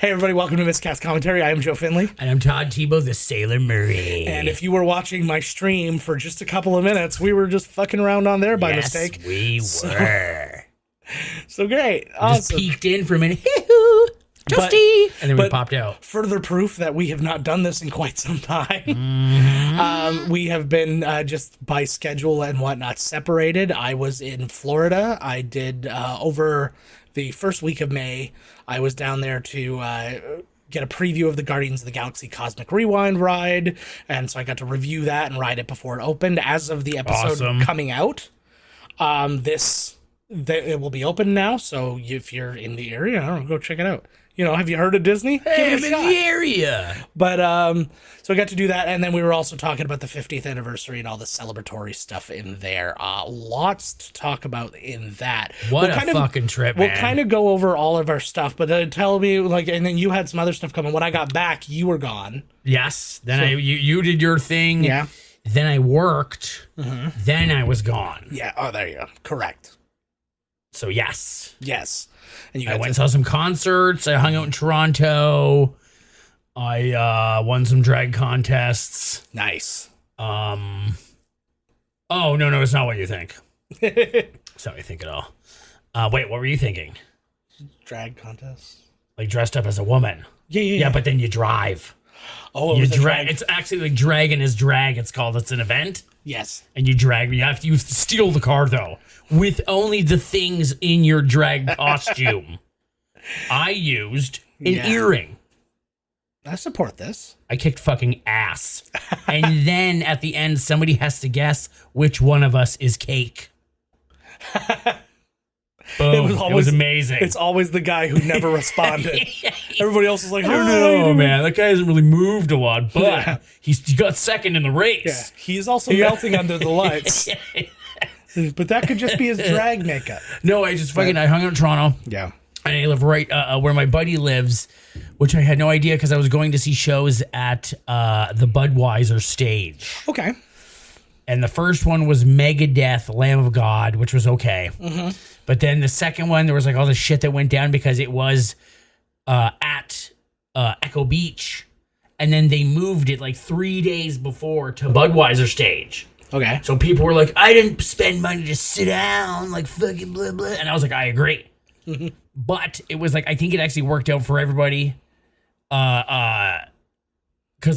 Hey everybody, welcome to Miscast Commentary. I am Joe Finley. And I'm Todd Tebow, the Sailor Murray. And if you were watching my stream for just a couple of minutes, we were just fucking around on there by mistake. We were. So great. Just peeked in for a minute. Hee-hoo, toasty. And then we popped out. Further proof that we have not done this in quite some time. Mm-hmm. We have been just by schedule and whatnot separated. I was in Florida. I did over the first week of May. I was down there to get a preview of the Guardians of the Galaxy Cosmic Rewind ride, and so I got to review that and ride it before it opened. As of the episode coming out, it will be open now, so if you're in the area, I don't know, go check it out. You know, have you heard of Disney? Hey, I'm in the area. But, so I got to do that, and then we were also talking about the 50th anniversary and all the celebratory stuff in there. Lots to talk about in that. What a fucking trip, man. We'll kind of go over all of our stuff, but then tell me, like, and then you had some other stuff coming. When I got back, you were gone. Yes. Then you did your thing. Yeah. Then I worked. Mm-hmm. Then I was gone. Yeah. Oh, there you go. Correct. So, yes. Yes. And I went and saw some concerts. I hung out in Toronto. I won some drag contests. Nice. Oh, no, it's not what you think. It's not what you think at all. Wait, what were you thinking? Drag contests? Like dressed up as a woman. Yeah, but then you drive. Oh, you drag. It's actually like Dragon is Drag, it's called. It's an event. Yes. And you drag. You have to steal the car, though, with only the things in your drag costume. I used an earring. I support this. I kicked fucking ass. And then at the end, somebody has to guess which one of us is Cake. Boom. It was amazing. It's always the guy who never responded. Everybody else is like, I don't know, man. That guy hasn't really moved a lot, but he got second in the race. Yeah. He's also melting under the lights. But that could just be his drag makeup. No, I hung out in Toronto. Yeah. And I live right where my buddy lives, which I had no idea because I was going to see shows at the Budweiser stage. Okay. And the first one was Megadeth, Lamb of God, which was okay. Mm-hmm. But then the second one, there was like all this shit that went down because it was at Echo Beach. And then they moved it like 3 days before to Budweiser stage. Okay. So people were like, I didn't spend money to sit down, like fucking blah, blah. And I was like, I agree. Mm-hmm. But it was like, I think it actually worked out for everybody. Because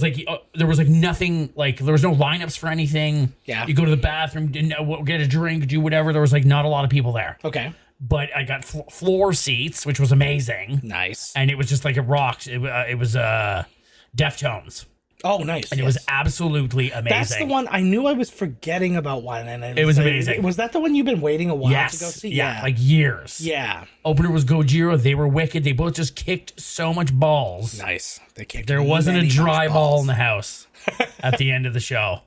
like there was like nothing, like there was no lineups for anything. Yeah. You go to the bathroom, get a drink, do whatever. There was like not a lot of people there. Okay. But I got floor seats, which was amazing. Nice. And it was just like it rocked. It was Deftones. Oh, nice. And it was absolutely amazing. That's the one. I knew I was forgetting about one. And it was amazing. Was that the one you've been waiting a while to go see? Yeah, like years. Yeah. Opener was Gojira. They were wicked. They both just kicked so much balls. Nice. They kicked. There wasn't a dry ball in the house at the end of the show.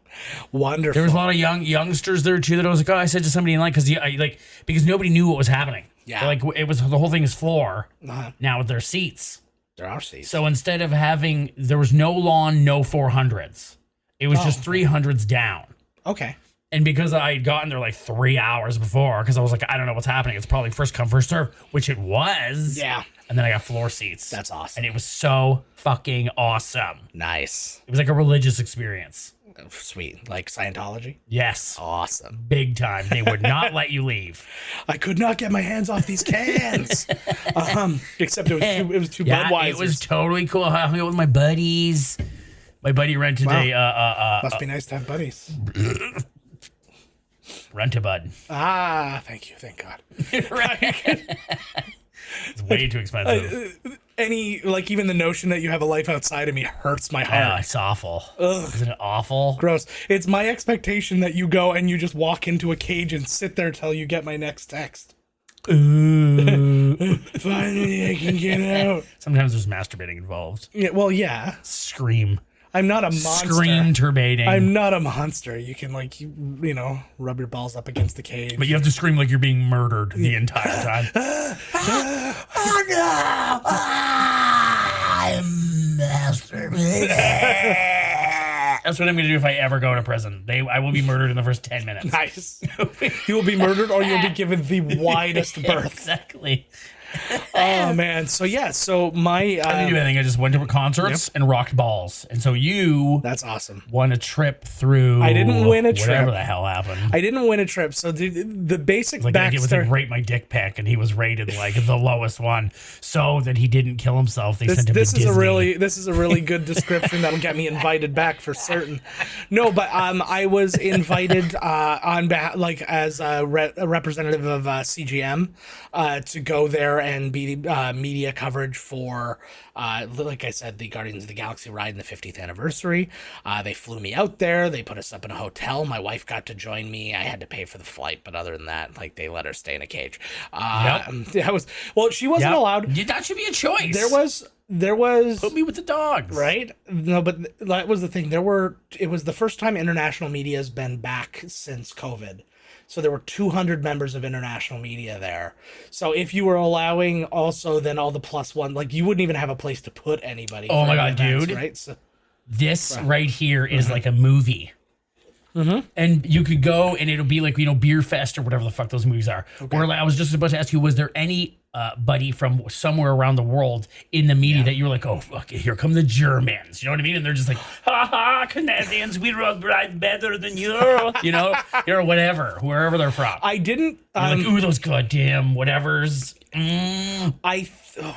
Wonderful. There was a lot of youngsters there too. That I was like, I said to somebody in line because nobody knew what was happening. Yeah. Like it was the whole thing is floor. Now with their seats. There are seats. So instead of there was no lawn, no 400s. It was just 300s down. Okay. And because I had gotten there like 3 hours before, because I was like, I don't know what's happening. It's probably first come, first serve, which it was. Yeah. And then I got floor seats. That's awesome. And it was so fucking awesome. Nice. It was like a religious experience. Sweet. Like Scientology? Yes. Awesome. Big time. They would not let you leave. I could not get my hands off these cans. Except it was two Budweisers. It was totally cool. I hung out with my buddies. My buddy rented must be nice to have buddies. Rent-a-bud. Ah, thank you. Thank God. Right. It's way too expensive. Even the notion that you have a life outside of me hurts my heart. It's awful. Ugh. Isn't it awful? Gross. It's my expectation that you go and you just walk into a cage and sit there till you get my next text. Ooh. Finally, I can get out. Sometimes there's masturbating involved. Yeah. Well, yeah. Scream. I'm not a monster. Scream turbating. I'm not a monster. You can rub your balls up against the cage. But you have to scream like you're being murdered the entire time. Oh no! I'm masturbating. That's what I'm going to do if I ever go to prison. I will be murdered in the first 10 minutes. Nice. You will be murdered or you'll be given the widest berth. Exactly. Oh man. So yeah. So my I didn't do anything. I just went to concerts and rocked balls. And so you that's awesome. won a trip through. I didn't win a trip. Whatever the hell happened. I didn't win a trip. So the basic Like it was backstory. like rate my dick pic, and he was rated like the lowest one, so that he didn't kill himself. They sent him to Disney. This is a really good description that'll get me invited back for certain. No, but I was invited on behalf, like as a representative of CGM, to go there and be media coverage for, like I said, the Guardians of the Galaxy ride in the 50th anniversary. They flew me out there. They put us up in a hotel. My wife got to join me. I had to pay for the flight, but other than that, like they let her stay in a cage. She wasn't allowed. That should be a choice. There was put me with the dogs, right? No, but that was the thing. It was the first time international media has been back since COVID. So there were 200 members of international media there. So if you were allowing also then all the +1, like you wouldn't even have a place to put anybody. Oh my God, events, dude. Right? So, this right here is like a movie. And you could go and it'll be like, Beer Fest or whatever the fuck those movies are. Okay. Or I was just about to ask you, was there any buddy from somewhere around the world in the media that you were like, oh, fuck, here come the Germans. You know what I mean? And they're just like, ha ha, Canadians, we ride better than you. Or whatever, wherever they're from. I didn't. Like, ooh, those goddamn whatevers.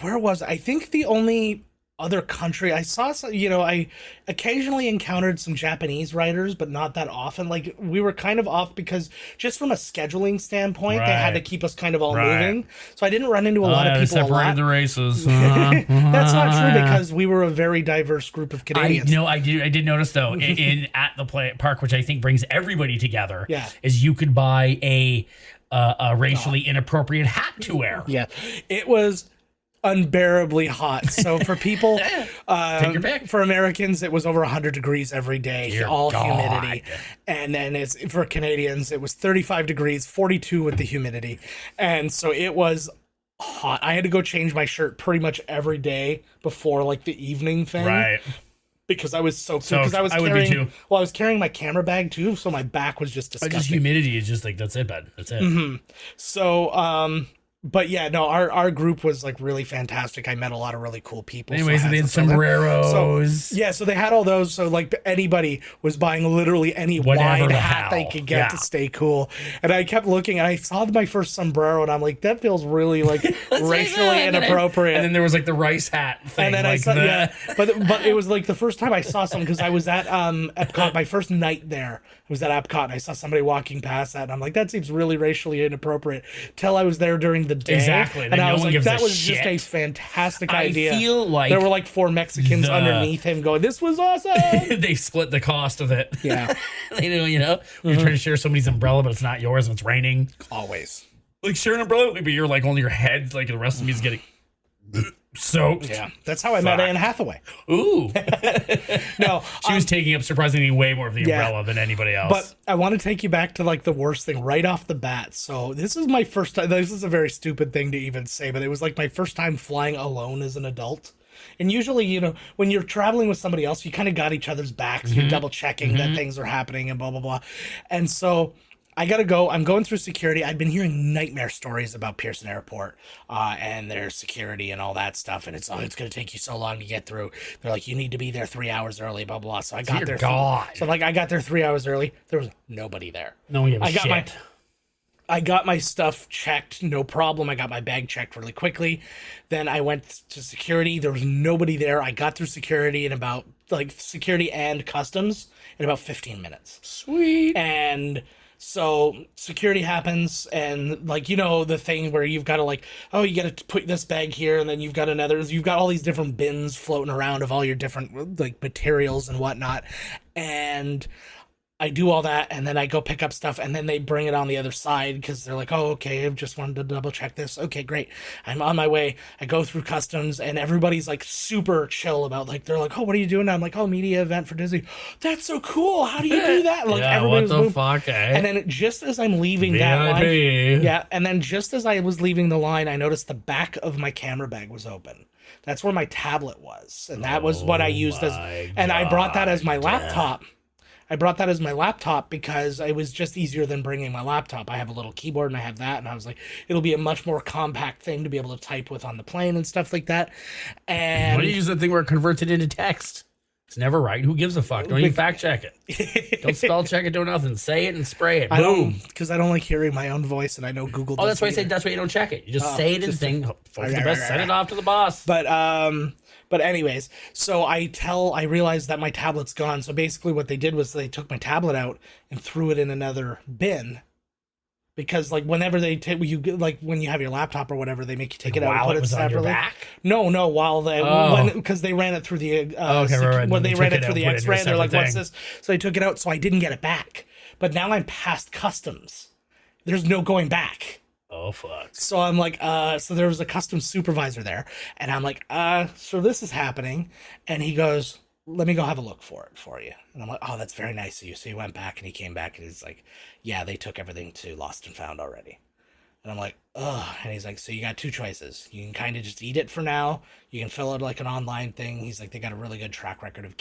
Where was I think the only other country I saw some, I occasionally encountered some Japanese writers, but not that often. Like we were kind of off because just from a scheduling standpoint, they had to keep us kind of all moving. So I didn't run into a lot of people. Separated the races. That's not true because we were a very diverse group of Canadians. I did notice though in at the park, which I think brings everybody together. Is you could buy a racially inappropriate hat to wear. Yeah, it was unbearably hot. So for people, take your pick. For Americans, it was over 100 degrees every day, humidity. And then for Canadians, it was 35 degrees, 42 with the humidity. And so it was hot. I had to go change my shirt pretty much every day before like the evening thing. Right. Because I was soaked. Because I was carrying my camera bag too, so my back was just disgusting. Just humidity is just like, that's it, bud. That's it. Mm-hmm. So, but yeah, no, our group was like really fantastic. I met a lot of really cool people. Anyways, they had sombreros. So they had all those. So like anybody was buying literally any wide hat they could get to stay cool. And I kept looking and I saw my first sombrero and I'm like, that feels really like racially inappropriate. And then there was like the rice hat thing. And then but it was like the first time I saw something because I was at Epcot, my first night there was at Epcot and I saw somebody walking past that and I'm like, that seems really racially inappropriate. Till I was there during the day. Exactly. And I was like, that was just a fantastic idea. I feel like there were like 4 Mexicans underneath him going, this was awesome. They split the cost of it. Yeah. You're trying to share somebody's umbrella, but it's not yours and it's raining. Always. Like share an umbrella, but you're like only your head, like the rest of me is getting soaked. Yeah. That's how I met Anne Hathaway. Ooh. No. She was taking up surprisingly way more of the umbrella than anybody else. But I want to take you back to like the worst thing right off the bat. So this is my first time. This is a very stupid thing to even say, but it was like my first time flying alone as an adult. And usually, when you're traveling with somebody else, you kind of got each other's backs. You're double checking that things are happening and blah, blah, blah. And so I got to go. I'm going through security. I've been hearing nightmare stories about Pearson Airport and their security and all that stuff. And it's going to take you so long to get through. They're like, you need to be there 3 hours early, blah, blah, blah. So I got there. So I got there 3 hours early. There was nobody there. No one gave a shit. I got my stuff checked, no problem. I got my bag checked really quickly. Then I went to security. There was nobody there. I got through security security and customs in about 15 minutes. Sweet. And so security happens and the thing where you've got to you got to put this bag here and then you've got all these different bins floating around of all your different materials and whatnot. And I do all that and then I go pick up stuff and then they bring it on the other side because they're like, oh, okay, I just wanted to double check this. Okay, great. I'm on my way. I go through customs and everybody's like super chill about they're like, oh, what are you doing? I'm like, oh, media event for Disney. That's so cool. How do you do that? What the fuck, eh? And then just as I'm leaving that line, and then just as I was leaving the line, I noticed the back of my camera bag was open. That's where my tablet was. And that was what I used I brought that as my laptop. I brought that as my laptop because it was just easier than bringing my laptop. I have a little keyboard and I have that, and I was like, it'll be a much more compact thing to be able to type with on the plane and stuff like that. And Why do you use the thing where it converts it into text? It's never right. Who gives a fuck? Don't even fact check it. Don't spell check it. Don't nothing. Say it and spray it. Boom. Because I don't like hearing my own voice, and I know Google. Oh, that's why I say that's why you don't check it. You just say it and think. Hope for the best. Send it off to the boss. But anyways, so I realized that my tablet's gone. So basically, what they did was they took my tablet out and threw it in another bin. Because like whenever they take when you have your laptop or whatever, they make you take it out and put it separately. No, while they because they ran it through the when they ran it through the X-ray, they're like, "What's this?" So they took it out, so I didn't get it back. But now I'm past customs. There's no going back. Oh fuck. So I'm like, so there was a customs supervisor there, and I'm like, so this is happening, and he goes, let me go have a look for you. And I'm like, oh, that's very nice of you. So he went back and he came back and he's like, yeah, they took everything to Lost and Found already. And I'm like, oh, and he's like, so you got two choices. You can kind of just eat it for now. You can fill it like an online thing. He's like, they got a really good track record of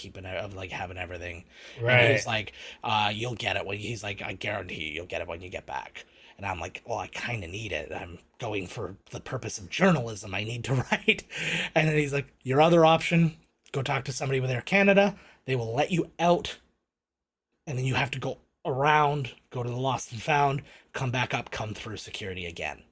having everything. Right. And he's like, you'll get it he's like, I guarantee you'll get it when you get back. And I'm like, well, I kind of need it. I'm going for the purpose of journalism. I need to write. And then he's like, your other option, go talk to somebody with Air Canada. They will let you out. And then you have to go around, go to the Lost and Found, come back up, come through security again.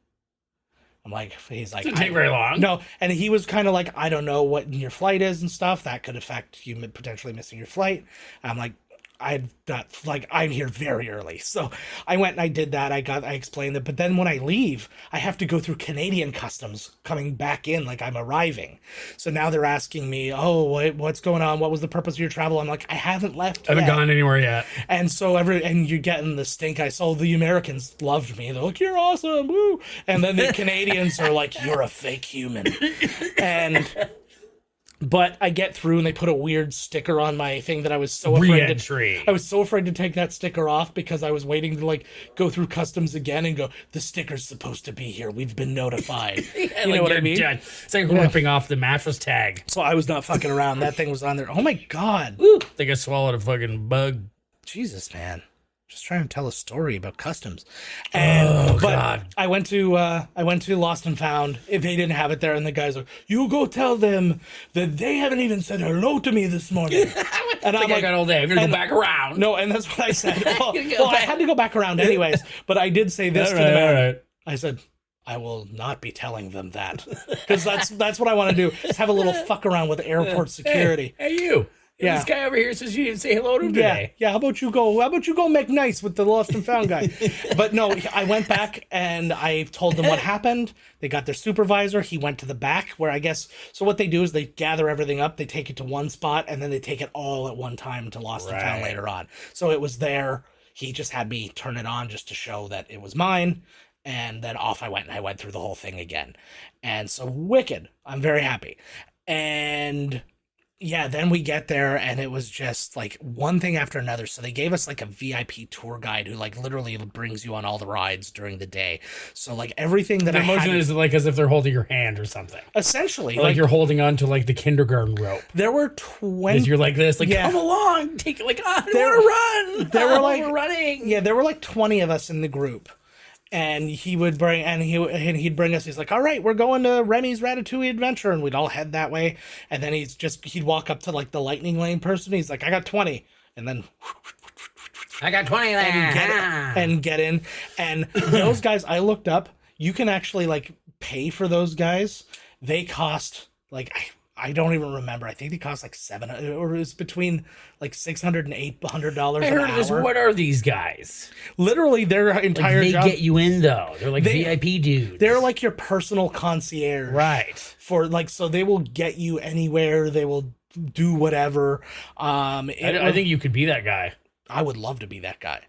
I'm like, he's like, didn't take very long. No. And he was kind of like, I don't know what your flight is and stuff. That could affect you potentially missing your flight. I'm like, I'm here very early. So I went and I did that. I explained it. But then when I leave, I have to go through Canadian customs coming back in like I'm arriving. So now they're asking me, oh, what's going on? What was the purpose of your travel? I'm like, I haven't left I haven't gone anywhere yet. And so and you're getting the stink eye. So the Americans loved me. They're like, you're awesome. Woo. And then the Canadians are like, you're a fake human. But I get through and they put a weird sticker on my thing that I was so afraid to take that sticker off because I was waiting to like go through customs again and go, the sticker's supposed to be here. We've been notified. You know what I mean? Done. It's like ripping off the mattress tag. So I was not fucking around. That thing was on there. Oh my God. Woo. I think I swallowed a fucking bug. Jesus, man. Just trying to tell a story about customs. And God. I went to Lost and Found. If they didn't have it there, and the guy's like, you go tell them that they haven't even said hello to me this morning. And I'm like, I got all day. I'm gonna go back around. No, and that's what I said. Well, I had to go back around anyways, but I did say this to the man. Right. I said, I will not be telling them that. Because that's what I want to do, is have a little fuck around with airport security. Hey you. Yeah. This guy over here says you didn't say hello to him today. Yeah. How about you go make nice with the Lost and Found guy? But no, I went back and I told them what happened. They got their supervisor. He went to the back where I guess, so what they do is they gather everything up. They take it to one spot and then they take it all at one time to Lost and Found later on. So it was there. He just had me turn it on just to show that it was mine. And then off I went and I went through the whole thing again. And so wicked. I'm very happy. And yeah, then we get there and it was just like one thing after another. So they gave us like a VIP tour guide who like literally brings you on all the rides during the day. So like everything that the emotion is like as if they're holding your hand or something. Essentially. Like you're holding on to like the kindergarten rope. There were 20. You're like this, like come along, take it like, I want to run. There were like, we're running. Yeah, there were like 20 of us in the group. And he would bring, and he'd bring us. He's like, "All right, we're going to Remy's Ratatouille Adventure," and we'd all head that way. And then he'd walk up to like the lightning lane person. He's like, "I got 20," and then I got 20 there, and get in. And those guys, I looked up. You can actually like pay for those guys. They cost like I don't even remember. I think they cost like $700, or it was between like $600 and $800. I heard of this. What are these guys? Literally, their entire they job. Get you in though. They're like VIP dudes. They're like your personal concierge, right? For like, so they will get you anywhere. They will do whatever. I think you could be that guy. I would love to be that guy.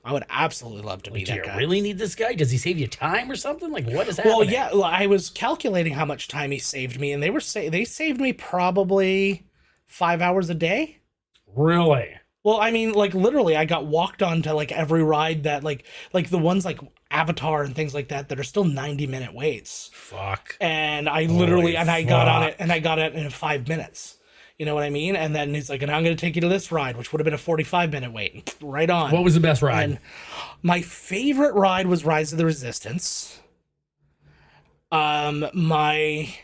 I would absolutely love to be that guy. Do you really need this guy? Does he save you time or something? Like, what is happening? Well, yeah, I was calculating how much time he saved me, and they saved me probably 5 hours a day. Really? Well, I mean, like literally, I got walked onto like every ride that like the ones like Avatar and things like that are still 90-minute waits. Fuck. And I literally I got on it in 5 minutes. You know what I mean? And then he's like, and I'm going to take you to this ride, which would have been a 45-minute wait. Right on. What was the best ride? And my favorite ride was Rise of the Resistance. My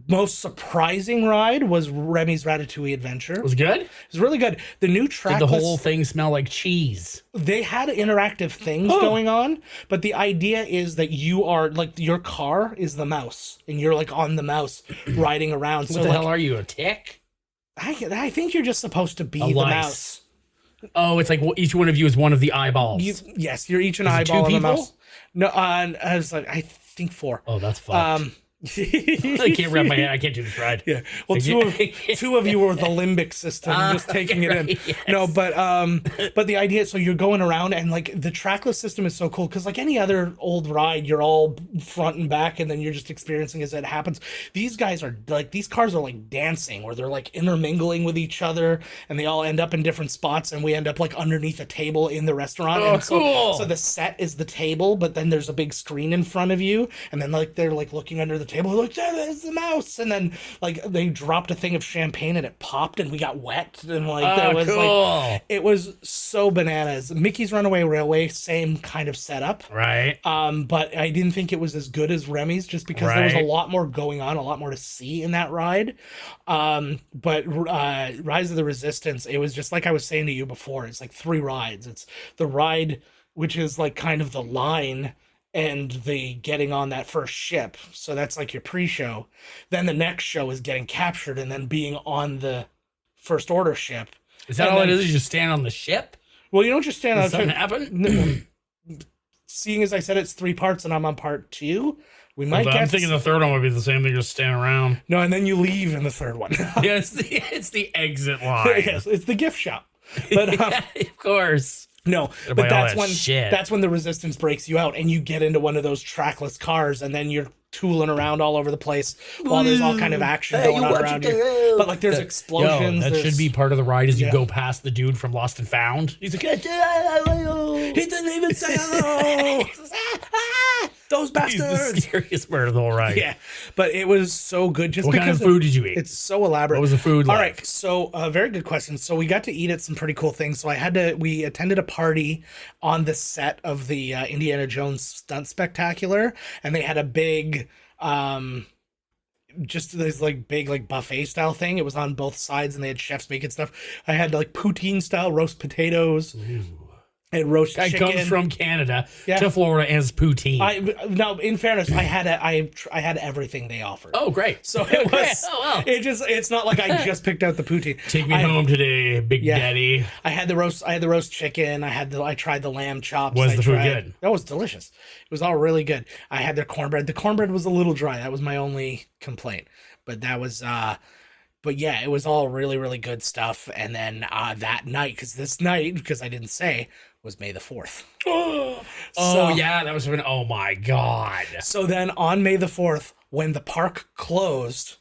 most surprising ride was Remy's Ratatouille Adventure. Was it good? It was really good. The new track. Did the whole thing smell like cheese? They had interactive things going on, but the idea is that you are like your car is the mouse, and you're like on the mouse riding around. What the hell are you, a tick? I think you're just supposed to be the lice. mouse. Oh, it's like each one of you is one of the eyeballs. Yes, you're each an Is it eyeball two of a people? mouse. No, I was like, I think 4. Oh, that's fucked. I can't wrap my head. I can't do this ride. Yeah. Well, two of you were the limbic system, just taking it in. Yes. No, but the idea, so you're going around and like the trackless system is so cool because like any other old ride, you're all front and back and then you're just experiencing as it happens. These guys are like, these cars are like dancing where they're like intermingling with each other and they all end up in different spots and we end up like underneath a table in the restaurant. Oh, and cool. So the set is the table, but then there's a big screen in front of you and then like they're like looking under the table like there's the mouse and then like they dropped a thing of champagne and it popped and we got wet and like there was cool. like it was so bananas. Mickey's Runaway Railway, same kind of setup, Right. but I didn't think it was as good as Remy's just because there was a lot more going on, a lot more to see in that ride. But Rise of the Resistance, it was just like I was saying to you before, it's like 3 rides. It's the ride which is like kind of the line and the getting on that first ship. So that's like your pre-show. Then the next show is getting captured and then being on the First Order ship. Is that all it is? You just stand on the ship? Well, you don't just stand on Does something happen? Seeing as I said it's 3 parts and I'm on part 2, we might But get... I'm thinking the third one would be the same thing, just stand around. No, and then you leave in the third one. Yeah, it's the exit line. Yes, it's the gift shop. But Yeah, of course. no, Buy but all that shit. that's when the Resistance breaks you out and you get into one of those trackless cars and then you're tooling around all over the place while there's all kind of action going on around you. But like there's explosions. That should be part of the ride as you go past the dude from Lost and Found. He's like, he didn't even say hello. Those bastards. he's the scariest part of the whole ride. Yeah, but it was so good. Just What because kind of food did you eat? It's so elaborate. What was the food like? All right, so very good question. So we got to eat at some pretty cool things. So we attended a party on the set of the Indiana Jones Stunt Spectacular, and they had a big, just this like big like buffet style thing. It was on both sides, and they had chefs making stuff. I had like poutine style roast potatoes. Ooh. And roast Guy chicken. comes from Canada Yeah. to Florida as poutine. No, in fairness, I had everything they offered. Oh, great. So it was. Oh, well. It's not like I just picked out the poutine. Take me home today, Big Daddy. I had the roast chicken. I tried the lamb chops. Was the food good? That was delicious. It was all really good. I had their cornbread. The cornbread was a little dry. That was my only complaint. But that was but yeah, it was all really, really good stuff. And then that night, because I didn't say, was May the 4th. Yeah, that was when, oh my God. So then on May the 4th, when the park closed,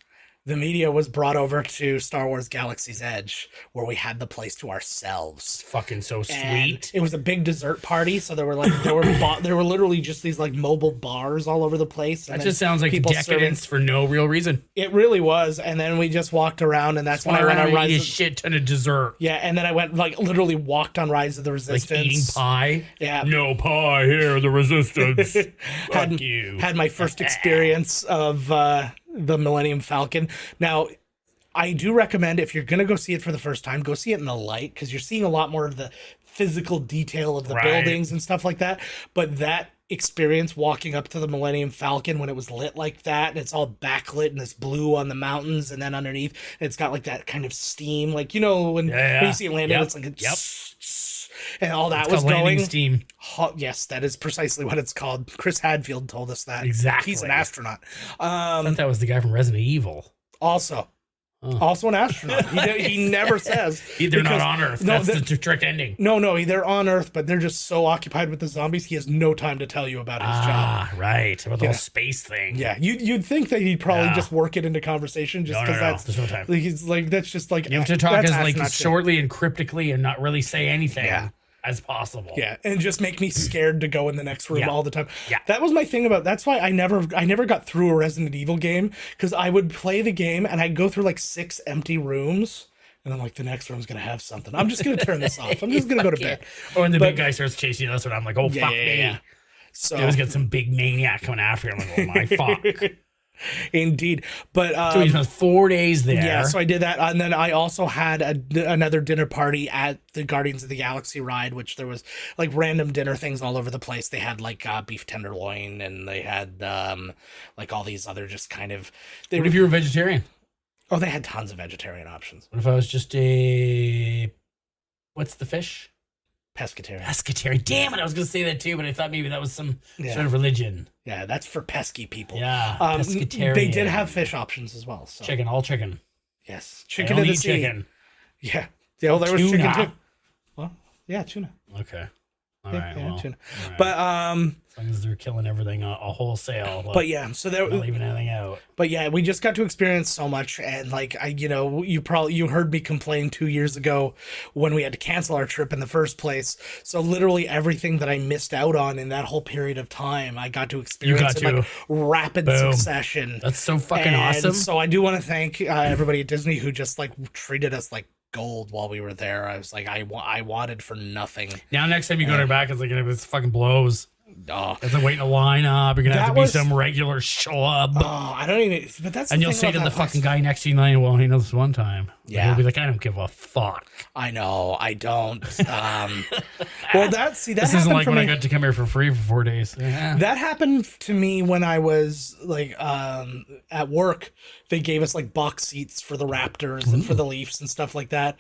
the media was brought over to Star Wars Galaxy's Edge, where we had the place to ourselves. Fucking so sweet. And it was a big dessert party, so there were literally just these like mobile bars all over the place. That just sounds like decadence for no real reason. It really was. And then we just walked around, and that's when I went on Rise of a shit ton of dessert. Yeah, and then I went like literally walked on Rise of the Resistance. Like eating pie. Yeah, no pie here. The Resistance. Fuck you. Had my first experience of the Millennium Falcon. Now, I do recommend if you're going to go see it for the first time, go see it in the light because you're seeing a lot more of the physical detail of the buildings and stuff like that. But that experience walking up to the Millennium Falcon when it was lit like that, and it's all backlit and it's blue on the mountains, and then underneath it's got like that kind of steam, like when you see it landing, it's like and all that was going. Steam. Yes, that is precisely what it's called. Chris Hadfield told us that. Exactly. He's an astronaut. I thought that was the guy from Resident Evil. Also an astronaut. He never says. They're not on Earth. That's the trick ending. No, they're on Earth, but they're just so occupied with the zombies, he has no time to tell you about his job. Ah, right. About the whole space thing. Yeah, you'd think that he'd probably just work it into conversation just because that's... There's no time. He's like, that's just like... You have to talk as like shortly and cryptically and not really say anything. Yeah. as possible. Yeah, and just make me scared to go in the next room all the time. Yeah. That was my thing about. That's why I never got through a Resident Evil game, because I would play the game and I'd go through like 6 empty rooms, and I'm like, the next room's gonna have something. I'm just gonna turn this off. I'm just gonna go to bed. Or when the big guy starts chasing us, and I'm like, oh fuck me. So I always got some big maniac coming after him. I'm like, oh my fuck. Indeed, but So he spent 4 days there. yeah, so I did that, and then I also had another dinner party at the Guardians of the Galaxy ride, which there was like random dinner things all over the place. They had like beef tenderloin, and they had like all these other just kind of. What if you were a vegetarian? Oh, they had tons of vegetarian options. What if I was just a what's the fish? Pescatarian. Pescatarian. Damn it, I was gonna say that too, but I thought maybe that was some sort of religion. Yeah, that's for pesky people. Yeah, pescatarian. They did have fish options as well. So. Chicken, all chicken. Yes, chicken in the sea. Chicken. Yeah, well, there was chicken too. Well, yeah, tuna. Okay. All right. Well, tuna. all right. But as long as they're killing everything a wholesale. But yeah, so there. Not leaving anything out. But yeah, we just got to experience so much, and like you heard me complain 2 years ago when we had to cancel our trip in the first place. So literally everything that I missed out on in that whole period of time, I got to experience in like rapid succession. That's so fucking awesome. So I do want to thank everybody at Disney who just like treated us like gold while we were there. I was like, I wanted for nothing. Now next time you go back, it's like if this fucking blows. Oh, it's like waiting in a lineup. You're gonna have to be some regular schlub. Oh, I don't even. But that's and you'll say to the fucking guy next to you, well, he knows this one time. Yeah, he'll be like, I don't give a fuck. I know, I don't. Well, this isn't like when I got to come here for free for 4 days. Yeah. That happened to me when I was like at work. They gave us like box seats for the Raptors and for the Leafs and stuff like that.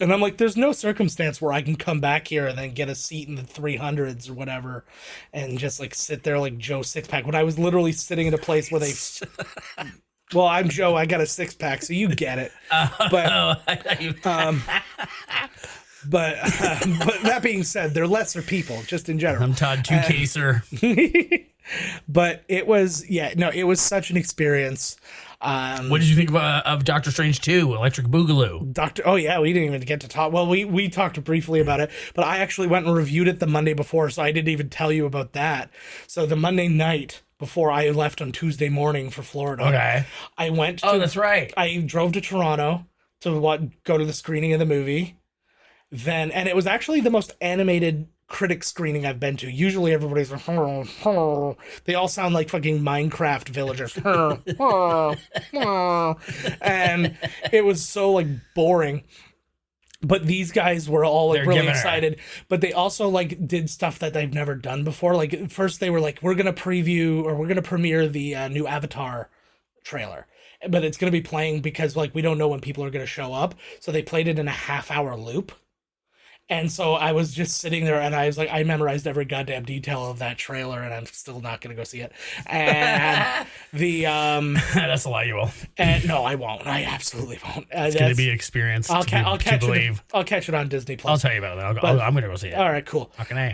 And I'm like, there's no circumstance where I can come back here and then get a seat in the 300s or whatever and just like sit there like Joe Sixpack when I was literally sitting in a place where they. Well, I'm Joe. I got a 6-pack, so you get it. But that being said, they're lesser people just in general. I'm Todd Two-Caser. But it was such an experience. What did you think of Doctor Strange 2, Electric Boogaloo? Oh yeah, we didn't even get to talk. Well, we talked briefly about it, but I actually went and reviewed it the Monday before, so I didn't even tell you about that. So the Monday night before I left on Tuesday morning for Florida, okay, I went. That's right. I drove to Toronto to go to the screening of the movie. And it was actually the most animated critic screening I've been to. Usually everybody's like, they all sound like fucking Minecraft villagers. And it was so like boring. But these guys were all like really excited. But they also like did stuff that they've never done before. Like at first they were like, we're going to premiere the new Avatar trailer. But it's going to be playing because like we don't know when people are going to show up. So they played it in a half-hour loop. And so I was just sitting there and I was like, I memorized every goddamn detail of that trailer and I'm still not going to go see it. And that's a lie, you will. And no, I won't. I absolutely won't. It's going to be experienced. I'll catch it on Disney Plus. I'll tell you about that. I'm going to go see it. All right, cool. Okay.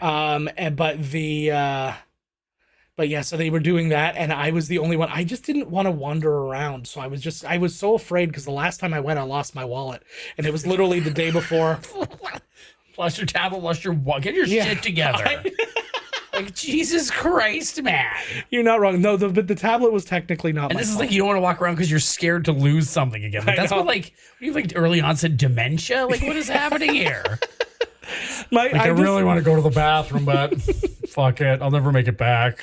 But yeah, so they were doing that, and I was the only one. I just didn't want to wander around, so I was so afraid because the last time I went, I lost my wallet, and it was literally the day before. Lost your tablet, lost your wallet. Get your shit together. Like, Jesus Christ, man. You're not wrong. No, but the tablet was technically not. And my this fault. is like you don't want to walk around because you're scared to lose something again. Like, that's what you like early onset dementia. Like, what is happening here? I really want to go to the bathroom, but fuck it, I'll never make it back.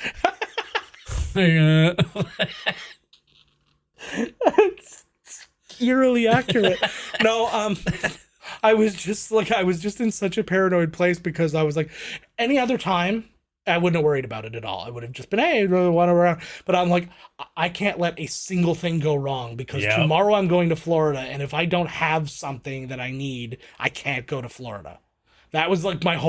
It's eerily accurate. No, I was just in such a paranoid place because I was like, any other time I wouldn't have worried about it at all. I would have just been, hey, run around. But I'm like, I can't let a single thing go wrong because tomorrow I'm going to Florida, and if I don't have something that I need, I can't go to Florida. That was like was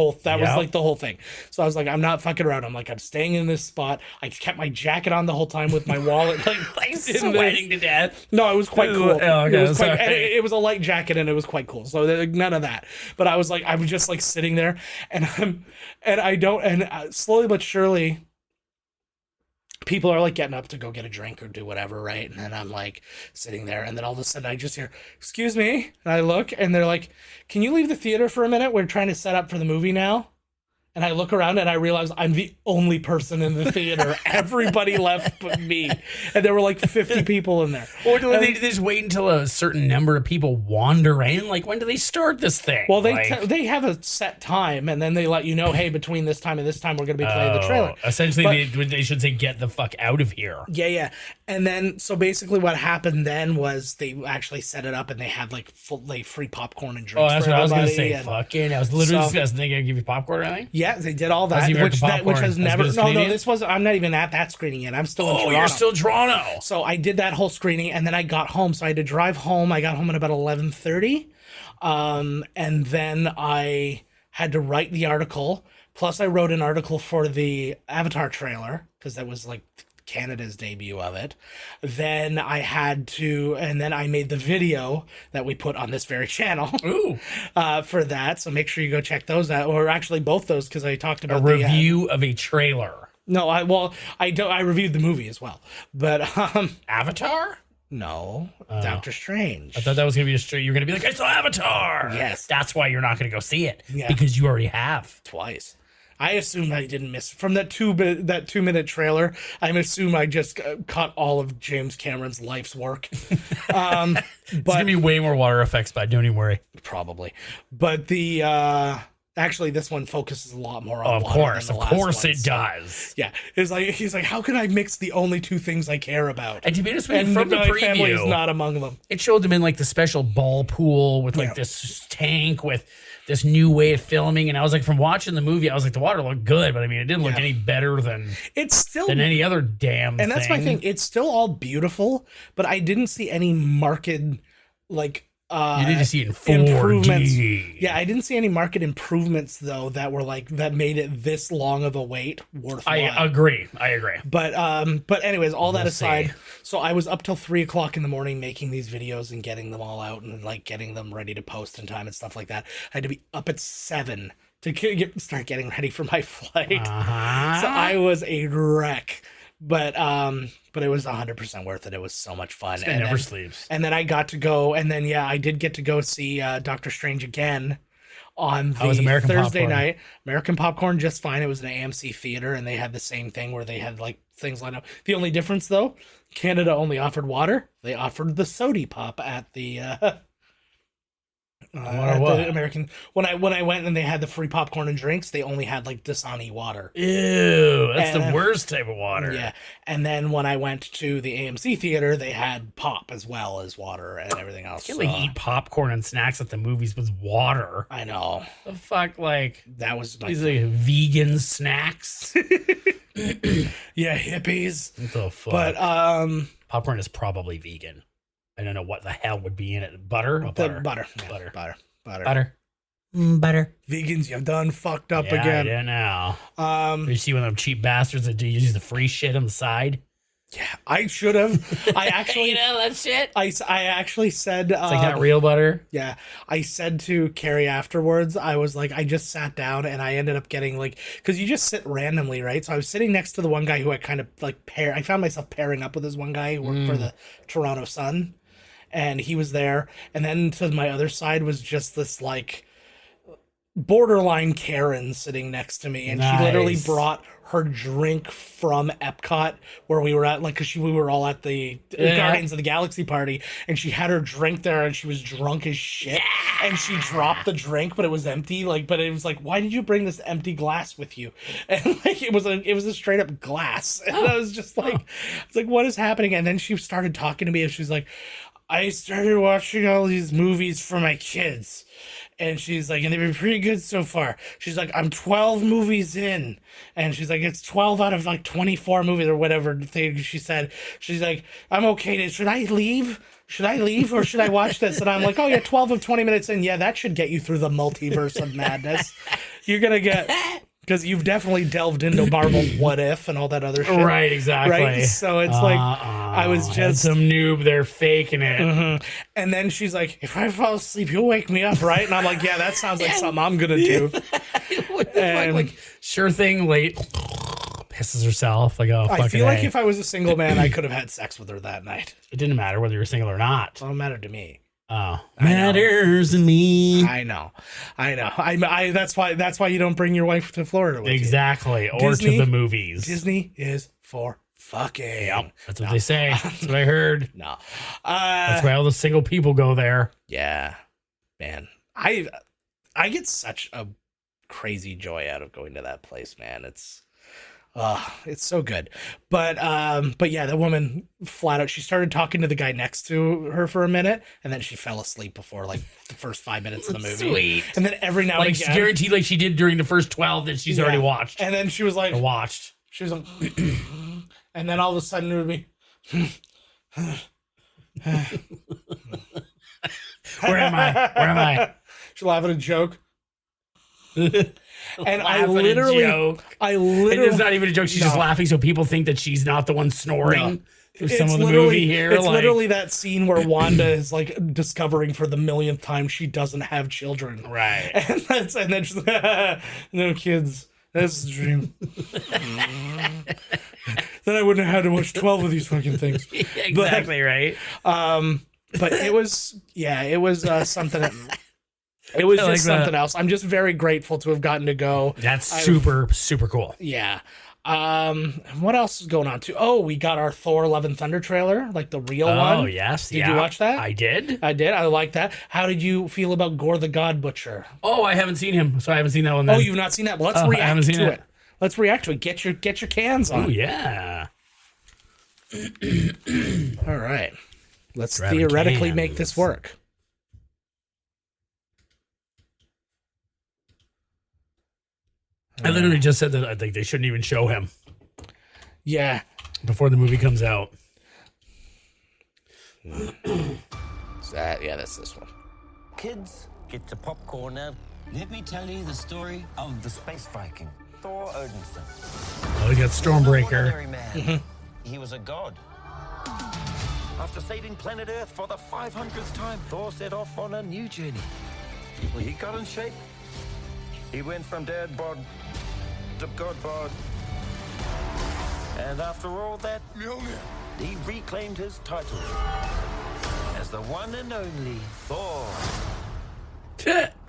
like the whole thing. So I was like, I'm not fucking around. I'm like, I'm staying in this spot. I kept my jacket on the whole time with my wallet. Like sweating to death. No, it was quite cool. Oh, okay, it was a light jacket and it was quite cool. So none of that. But I was just like sitting there and slowly but surely, people are like getting up to go get a drink or do whatever, right? And then I'm like sitting there, and then all of a sudden I just hear, "Excuse me," and I look, and they're like, "Can you leave the theater for a minute? We're trying to set up for the movie now." And I look around and I realize I'm the only person in the theater. Everybody left but me. And there were like 50 people in there. Or do they just wait until a certain number of people wander in? Like, when do they start this thing? Well, like, they have a set time, and then they let you know, hey, between this time and this time, we're going to be playing the trailer. Essentially, they should say, get the fuck out of here. Yeah. And then, so basically what happened then was they actually set it up, and they had like free popcorn and drinks. Oh, that's for what I was going to everybody, say. and Fucking, I was literally just going to think I'd give you popcorn or anything. yeah, they did all that, which has never. No, this was. I'm not even at that screening yet. I'm still in Toronto. Oh, you're still Toronto. So I did that whole screening, and then I got home. So I had to drive home. I got home at about 11:30, and then I had to write the article. Plus, I wrote an article for the Avatar trailer because that was like Canada's debut of it. Then I had to, and then I made the video that we put on this very channel. Ooh. For that. So make sure you go check those out, or actually both those, because I talked about a review of a trailer. No, I reviewed the movie as well, but Avatar. No, Doctor Strange. I thought that was gonna be a straight. You're gonna be like, I saw Avatar. Yes, that's why you're not gonna go see it because you already have twice. I assumed I didn't miss from that 2-minute trailer. I assume I just caught all of James Cameron's life's work. But it's gonna be way more water effects, but don't even worry. Probably. But the actually this one focuses a lot more on water. Of course it does. Yeah, it's like he's like, how can I mix the only two things I care about? And to be honest with you, from the my preview, family is not among them. It showed them in like the special ball pool with like this tank with this new way of filming, and I was like, from watching the movie, I was like, the water looked good, but I mean, it didn't look any better than any other damn thing. And that's my thing. It's still all beautiful, but I didn't see any marked like you need to see it in 4D. Improvements. Yeah, I didn't see any market improvements though that were like that made it this long of a wait worthwhile. I agree. But anyways, all that aside, so I was up till 3:00 in the morning making these videos and getting them all out and like getting them ready to post in time and stuff like that. I had to be up at 7 to start getting ready for my flight. So I was a wreck. But it was 100% worth it. It was so much fun. And never sleeps. And then I got to go, and then I did get to go see Doctor Strange again on the Thursday night. American popcorn, just fine. It was an AMC theater, and they had the same thing where they had like things lined up. The only difference though, Canada only offered water. They offered the sody pop at the the American when I went and they had the free popcorn and drinks, they only had like Dasani water. Ew, that's the worst type of water. Yeah. And then when I went to the AMC theater, they had pop as well as water and everything else. You can't like eat popcorn and snacks at the movies with water. I know. The fuck, like that was these like vegan snacks. Yeah, hippies. What the fuck? But popcorn is probably vegan. I don't know what the hell would be in it. Butter? Butter. Butter. Vegans, you've done fucked up again. Yeah, now. You see one of them cheap bastards that do use the free shit on the side? Yeah, I should have. I actually, that shit. I actually said, it's like not real butter. Yeah, I said to Carrie afterwards, I was like, I just sat down and I ended up getting like, because you just sit randomly, right? So I was sitting next to the one guy who I kind of like I found myself pairing up with this one guy who worked for the Toronto Sun, and he was there, and then to my other side was just this like borderline Karen sitting next to me, and she literally brought her drink from Epcot where we were at, like, because we were all at the Guardians of the Galaxy party, and she had her drink there, and she was drunk as shit, and she dropped the drink, but it was empty, like, but it was like, why did you bring this empty glass with you? And like, it was a straight up glass, and I was just like, it's like, what is happening? And then she started talking to me, and she's like, I started watching all these movies for my kids. And she's like, and they've been pretty good so far. She's like, I'm 12 movies in. And she's like, it's 12 out of like 24 movies or whatever thing she said. She's like, I'm okay. Should I leave? Or should I watch this? And I'm like, oh yeah, 12 of 20 minutes in. Yeah, that should get you through the multiverse of madness. You're going to get... Because you've definitely delved into Marvel's What If and all that other shit. Right, exactly. Right? So it's like, I was just... some noob, they're faking it. Mm-hmm. And then she's like, if I fall asleep, you'll wake me up, right? And I'm like, yeah, that sounds like something I'm going to do. And, like, sure thing, late... pisses herself. Like, oh, fucking I feel like A. if I was a single man, I could have had sex with her that night. It didn't matter whether you're single or not. Well, it mattered to me. Oh, matters to me. I know. I that's why you don't bring your wife to Florida with Exactly. you. Or Disney, to the movies. Disney is for fucking. Yep. That's what they say. That's what I heard. No. That's why all the single people go there. Yeah. Man. I get such a crazy joy out of going to that place, man. It's so good. But yeah, the woman flat out, she started talking to the guy next to her for a minute, and then she fell asleep before like the first 5 minutes of the movie. Sweet. And then every now and again, guaranteed, like she did during the first 12 that she's already watched. And then she was like, she was like, and then all of a sudden it would be, where am I? She's laughing at a joke. And I Laughing literally, and it's not even a joke. She's just laughing so people think that she's not the one snoring through some of the movie here. It's literally that scene where Wanda is like discovering for the millionth time she doesn't have children. Right. And then she's like, no kids. That's the dream. Then I wouldn't have had to watch 12 of these fucking things. Exactly, right. But it was something. It was just something else. I'm just very grateful to have gotten to go. That's super cool. Yeah. What else is going on too? Oh, we got our Thor Love and Thunder trailer, like the real one. Oh, yes. Did you watch that? I did. I like that. How did you feel about Gore the God Butcher? Oh, I haven't seen him, so I haven't seen that one then. Oh, you've not seen that? Well, let's react to it. Let's react to it. Get your cans on. Oh, yeah. All right. Let's theoretically make this work. I literally just said that I think they shouldn't even show him. Yeah. Before the movie comes out. Is that? Yeah, that's this one. Kids, get your popcorn now. Let me tell you the story of the space Viking, Thor Odinson. Oh, we got Stormbreaker. Ordinary man. He was a god. After saving planet Earth for the 500th time, Thor set off on a new journey. Well, he got in shape. He went from dad bod to god bod. And after all that, he reclaimed his title as the one and only Thor.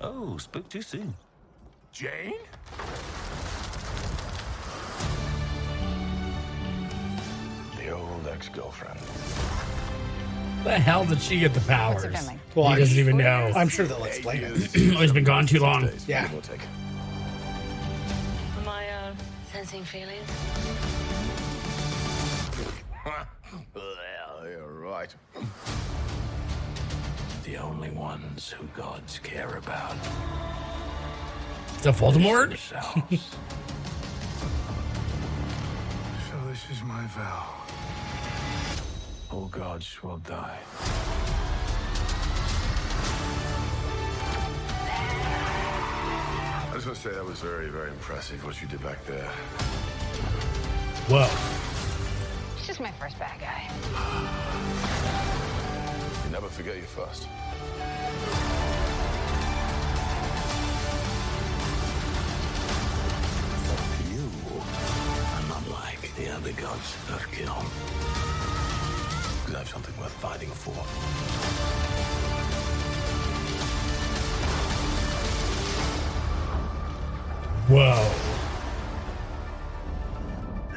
Oh, spoke too soon. Jane? The old ex-girlfriend. The hell did she get the powers? Well, he doesn't even know. I'm sure they'll explain it. Oh, he's been gone too long. Yeah. Am I sensing feelings? Well, you're right. The only ones who gods care about. Is that Voldemort? Themselves. So this is my vow. All gods will die. I just want to say that was very, very impressive what you did back there. Whoa. She's just my first bad guy. You never forget your first. You are not like the other gods of kill. Because I have something worth fighting for. Whoa.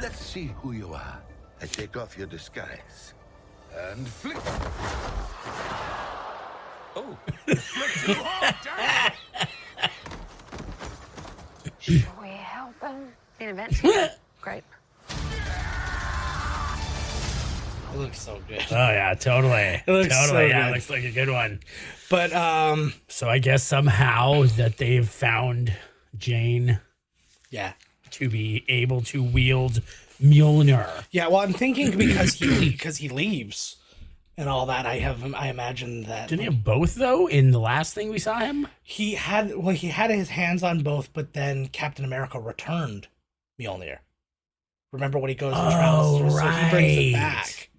Let's see who you are. I take off your disguise. And flick. Oh, Should we help him? The event? Great. It looks so good. Oh yeah, totally. It looks totally. so Yeah, good. it looks like a good one. But So I guess somehow that they've found Jane yeah. to be able to wield Mjolnir. Yeah, well, I'm thinking because he leaves and all that. I imagine that Didn't he have both though? In the last thing we saw him, he had his hands on both, but then Captain America returned Mjolnir. Remember when he goes and travels through, so he brings it right. back.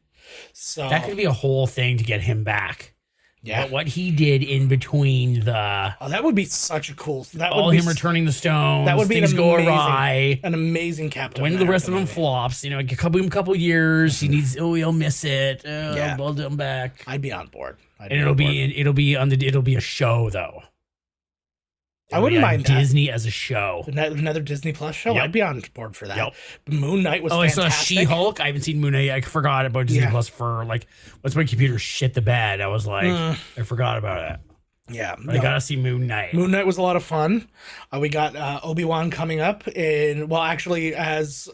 So that could be a whole thing to get him back. Yeah. But what he did in between the Oh, that would be such a cool. That all would be him returning the stones, That would be things an go amazing, awry. an amazing Captain. When the rest of them flops, you know, a couple years, he needs. Oh, he'll miss it. Yeah. We'll do him back. I'd be on board. And it'll be a show though. I wouldn't mind that. Disney as a show. Another Disney Plus show. Yep. I'd be on board for that. Yep. Moon Knight was. Oh, fantastic. I saw She-Hulk. I haven't seen Moon Knight. I forgot about Disney Plus for like once my computer shit the bed. I was like, I forgot about it. Yeah, I gotta see Moon Knight. Moon Knight was a lot of fun. We got Obi-Wan coming up in as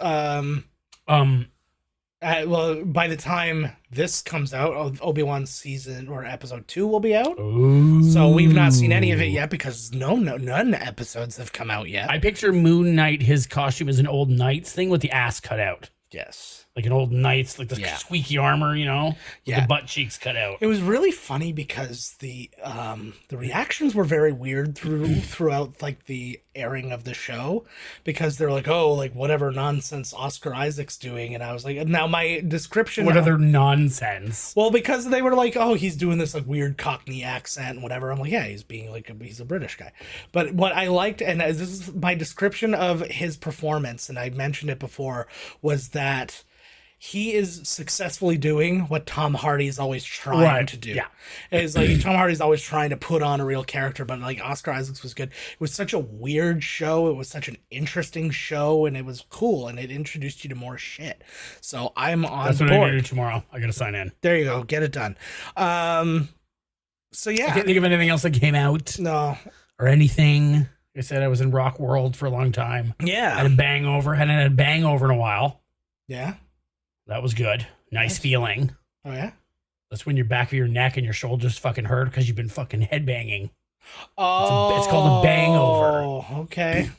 well, by the time this comes out, Obi-Wan season or episode 2 will be out. Ooh. So we've not seen any of it yet because none episodes have come out yet. I picture Moon Knight, his costume is an old knight's thing with the ass cut out. Yes. Like an old knight's, like the squeaky armor, you know? With the butt cheeks cut out. It was really funny because the reactions were very weird throughout like the airing of the show, because they're like, oh, like whatever nonsense Oscar Isaac's doing, and I was like, now my description, What other nonsense? well, because they were like, oh, he's doing this like weird Cockney accent and whatever. I'm like, yeah, he's being like he's a British guy. But what I liked, and this is my description of his performance, and I mentioned it before, was that he is successfully doing what Tom Hardy's always trying to do. Yeah. It's like Tom Hardy's always trying to put on a real character, but like Oscar Isaacs was good. It was such a weird show. It was such an interesting show, and it was cool, and it introduced you to more shit. So I'm on That's what board. I'm gonna do tomorrow. I gotta sign in. There you go. Get it done. So yeah. I can't think of anything else that came out No. or anything. Like I said, I was in Rock World for a long time. Yeah. Hadn't had a bang over in a while. Yeah. That was good. Nice feeling. Oh yeah. That's when your back of your neck and your shoulders fucking hurt because you've been fucking headbanging. Oh, It's called a bangover. Okay.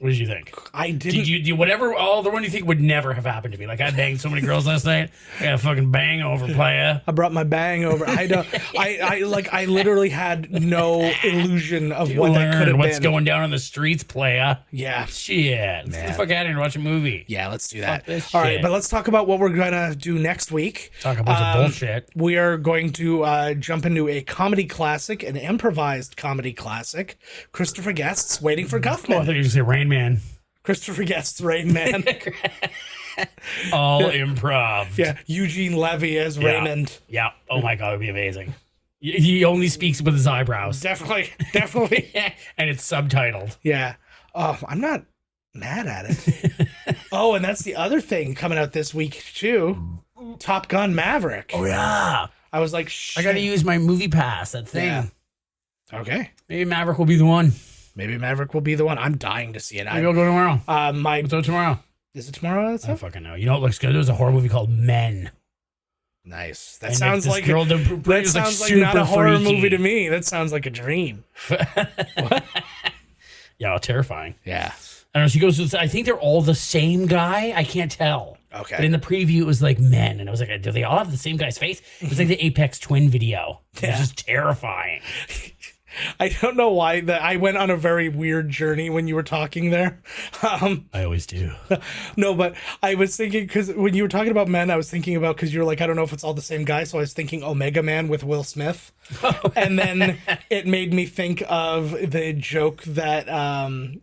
What did you think? I didn't. Did you whatever all the one you think would never have happened to me? Like I banged so many girls last night. I got a fucking bang over, playa. I brought my bang over. I don't. I literally had no illusion of what that could have been. What's going down on the streets, playa? Yeah. Shit. Let's get the fuck out of here and watch a movie. Yeah, let's do that. this All right, shit. but let's talk about what we're gonna do next week. Talk a bunch of bullshit. We are going to jump into a comedy classic, an improvised comedy classic. Christopher Guest's Waiting for Oh, I Guffman. thought you were going to say Rain Man. Christopher Guest's Rain Man. All improv. Yeah, Eugene Levy as Yeah. Raymond. Yeah. Oh my God, it would be amazing. He only speaks with his eyebrows. Definitely. And it's subtitled. Yeah. Oh, I'm not mad at it. Oh, and that's the other thing coming out this week too. Top Gun Maverick. Oh, yeah. I was like, I got to use my movie pass, that thing. Yeah. Okay. Maybe Maverick will be the one. Maybe Maverick will be the one. I'm dying to see it. Maybe I'll go tomorrow. What's out tomorrow? Is it tomorrow? That's I don't fucking know. You know what looks good? There was a horror movie called Men. Nice. That And sounds this like girl that that was, like, sounds like not a super horror freaky. movie to me. That sounds like a dream. Yeah, terrifying. Yeah. I don't know. She goes, I think they're all the same guy. I can't tell. Okay. But in the preview, it was like men. And I was like, do they all have the same guy's face? It was like the Apex Twin video. It was just terrifying. I don't know why that I went on a very weird journey when you were talking there. I always do. No, but I was thinking, because when you were talking about men, I was thinking about, because you were like, I don't know if it's all the same guy. So I was thinking Omega Man with Will Smith. And then it made me think of the joke that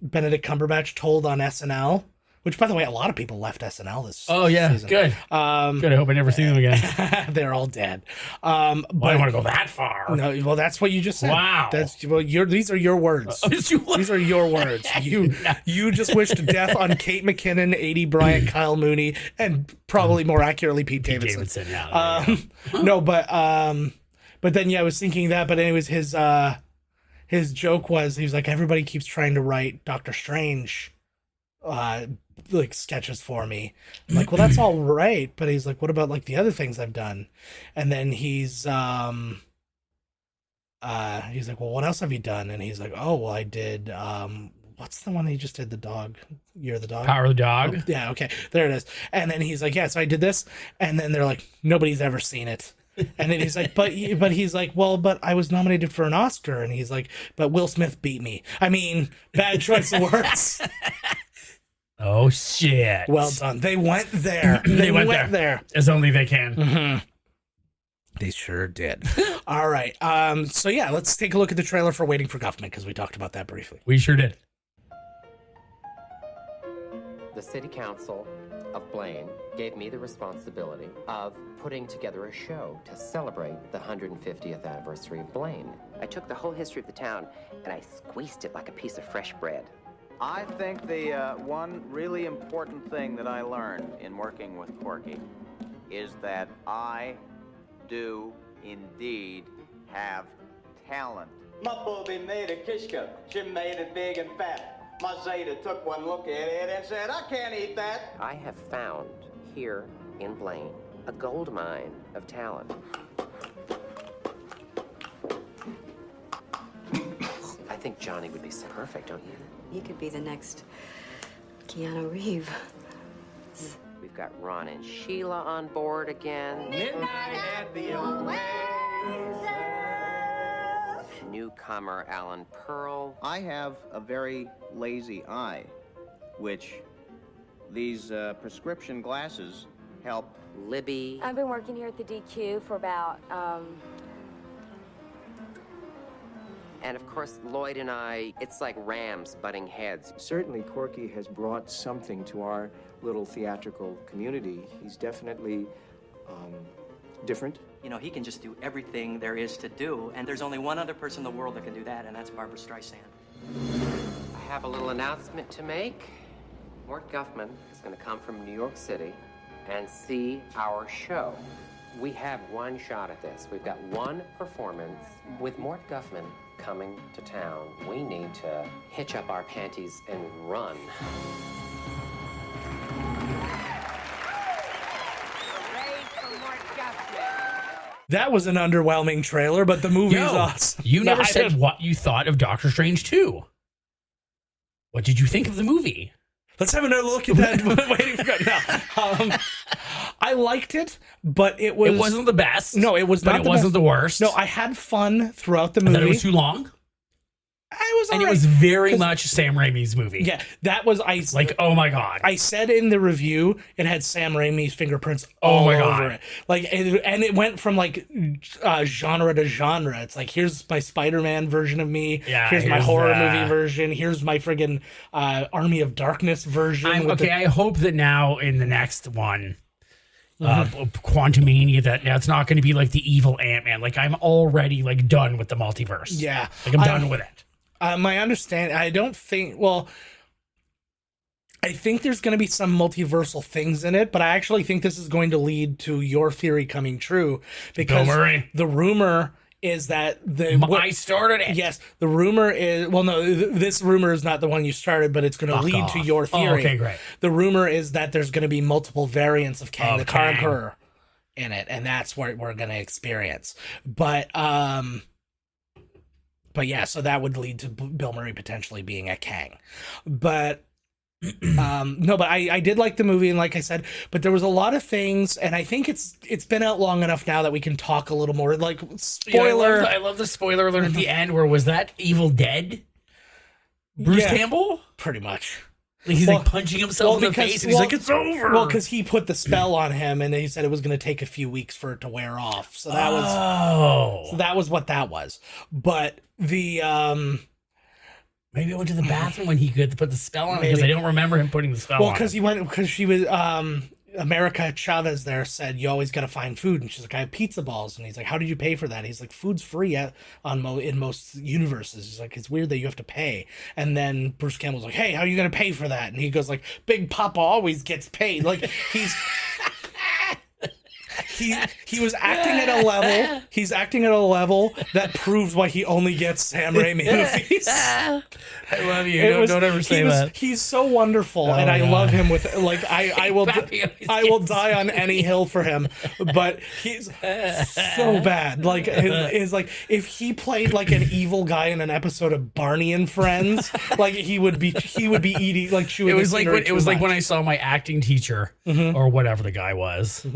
Benedict Cumberbatch told on SNL, which, by the way, a lot of people left SNL this season. Good. Good. I hope I never see them again. They're all dead. But I don't want to go that far. No, well, that's what you just said. Wow. These are your words. These are your words. You just wished death on Kate McKinnon, A.D. Bryant, Kyle Mooney, and probably more accurately Pete Davidson. Yeah, No, but then I was thinking that. But anyways, his joke was, he was like, everybody keeps trying to write Doctor Strange like sketches for me. I'm like, well, that's all right, but he's like, what about like the other things I've done? And then he's like, well, what else have you done? And he's like, oh, well, I did what's the one he just did, the dog? You're the dog? Power of the Dog. Oh, yeah, okay, there it is. And then he's like, yeah, so I did this. And then they're like, nobody's ever seen it. And then he's like, but he's like, well, but I was nominated for an Oscar. And he's like, but Will Smith beat me. I mean, bad choice of words. Oh, shit. Well done. They went there. They went there. As only they can. Mm-hmm. They sure did. All right. So yeah, let's take a look at the trailer for Waiting for Guffman, because we talked about that briefly. We sure did. The City Council of Blaine gave me the responsibility of putting together a show to celebrate the 150th anniversary of Blaine. I took the whole history of the town and I squeezed it like a piece of fresh bread. I think the one really important thing that I learned in working with Corky is that I do indeed have talent. My booby made a kishka. She made it big and fat. My Zeta took one look at it and said, I can't eat that. I have found here in Blaine a gold mine of talent. I think Johnny would be so perfect, don't you? He could be the next Keanu Reeves. We've got Ron and Sheila on board again. Midnight at the Oasis. Newcomer Alan Pearl. I have a very lazy eye, which these prescription glasses help. Libby. I've been working here at the DQ for about, And of course, Lloyd and I, it's like rams butting heads. Certainly, Corky has brought something to our little theatrical community. He's definitely different. You know, he can just do everything there is to do, and there's only one other person in the world that can do that, and that's Barbara Streisand. I have a little announcement to make. Mort Guffman is going to come from New York City and see our show. We have one shot at this. We've got one performance. With Mort Guffman coming to town, we need to hitch up our panties and run. That was an underwhelming trailer, but the movie's awesome. You never said what you thought of Doctor Strange 2. What did you think of the movie? Let's have another look at that. Waiting for no. I liked it, but it wasn't the best. No, it was not. But it wasn't the worst. No, I had fun throughout the I movie. thought it was too long. And it was very much Sam Raimi's movie. Yeah, that was oh my god. I said in the review it had Sam Raimi's fingerprints all over it. Like, and it went from like genre to genre. It's like, here's my Spider-Man version of me. Yeah, here's my horror movie version. Here's my friggin' Army of Darkness version. I hope that now in the next one, Quantumania, that now it's not going to be like the evil Ant-Man. Like, I'm already like done with the multiverse. Yeah, like I'm done with it. My understanding, I don't think, well, I think there's going to be some multiversal things in it, but I actually think this is going to lead to your theory coming true, because the rumor is that I started it. Yes, the rumor is, well, no, this rumor is not the one you started, but it's going to lead to your theory. Oh, okay, great. The rumor is that there's going to be multiple variants of Kang the Conqueror in it, and that's what we're going to experience. But yeah, so that would lead to Bill Murray potentially being a Kang. But no, but I did like the movie, and like I said, but there was a lot of things, and I think it's been out long enough now that we can talk a little more. Like, spoiler. I love the spoiler alert at the end where was that Evil Dead? Bruce Campbell? Pretty much. He's like punching himself in the face, and he's like, it's over. Well, because he put the spell on him, and he said it was going to take a few weeks for it to wear off. So that was what that was. But the maybe I went to the bathroom when he could put the spell on him, because I don't remember him putting the spell on. Well, because she was America Chavez there said, you always got to find food, and she's like, I have pizza balls, and he's like, how did you pay for that? He's like, food's free in most universes. He's like, it's weird that you have to pay. And then Bruce Campbell's like, hey, how are you gonna pay for that? And he goes like, Big Papa always gets paid. Like, he was acting at a level. He's acting at a level that proves why he only gets Sam Raimi movies. I love you. Don't ever say that. He's so wonderful, and I love him with like I will die on any hill for him. But he's so bad. Like is like if he played like an evil guy in an episode of Barney and Friends, like he would be eating like chewing. It was like when I saw my acting teacher or whatever the guy was.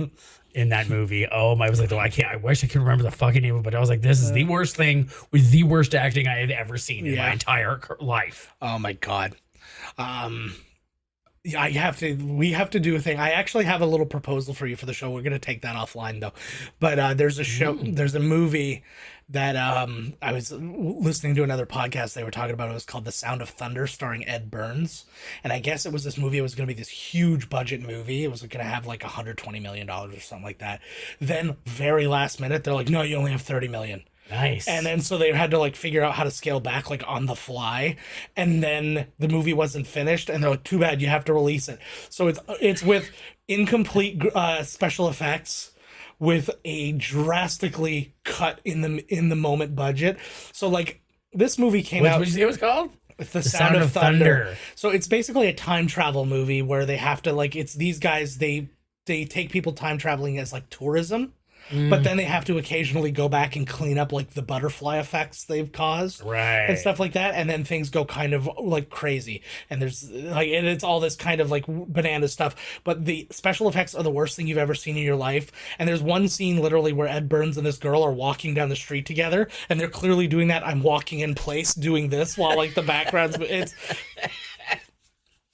In that movie, I was like, I wish I could remember the fucking name, but I was like, this is the worst thing with the worst acting I had ever seen in my entire life. Oh my god. I have to. We have to do a thing. I actually have a little proposal for you for the show. We're gonna take that offline though. But there's a show. There's a movie that I was listening to another podcast. They were talking about. It was called The Sound of Thunder, starring Ed Burns. And I guess it was this movie. It was gonna be this huge budget movie. It was gonna have like $120 million or something like that. Then very last minute, they're like, no, you only have 30 million. Nice. And then so they had to like figure out how to scale back like on the fly, and then the movie wasn't finished, and they're like, too bad, you have to release it. So it's with incomplete special effects, with a drastically cut in the moment budget. So like this movie came out. What did you say it was called? The Sound of Thunder. So it's basically a time travel movie where they have to like, it's these guys, they take people time traveling as like tourism. But then they have to occasionally go back and clean up like the butterfly effects they've caused, right, and stuff like that. And then things go kind of like crazy, and there's like, and it's all this kind of like banana stuff. But the special effects are the worst thing you've ever seen in your life. And there's one scene literally where Ed Burns and this girl are walking down the street together, and they're clearly doing that. I'm walking in place doing this while like the background's. It's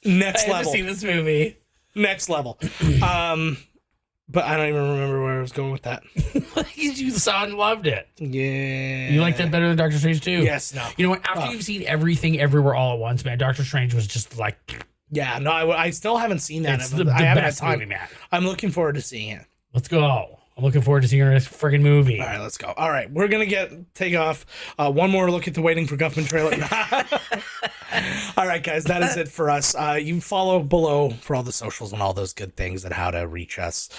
next level. I haven't seen this movie. Next level. But I don't even remember where I was going with that. You saw and loved it. Yeah. You like that better than Doctor Strange 2? Yes, no. You know what? After you've seen everything everywhere all at once, man, Doctor Strange was just like... Yeah, no, I still haven't seen that. It's the best movie, man. I'm looking forward to seeing it. Let's go. I'm looking forward to seeing our next friggin' movie. All right, let's go. All right, we're going to take off. One more look at the Waiting for Guffman trailer. All right, guys, that is it for us. You follow below for all the socials and all those good things and how to reach us.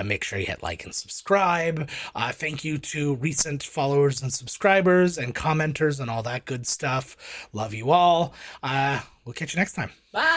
Make sure you hit like and subscribe. Thank you to recent followers and subscribers and commenters and all that good stuff. Love you all. We'll catch you next time. Bye.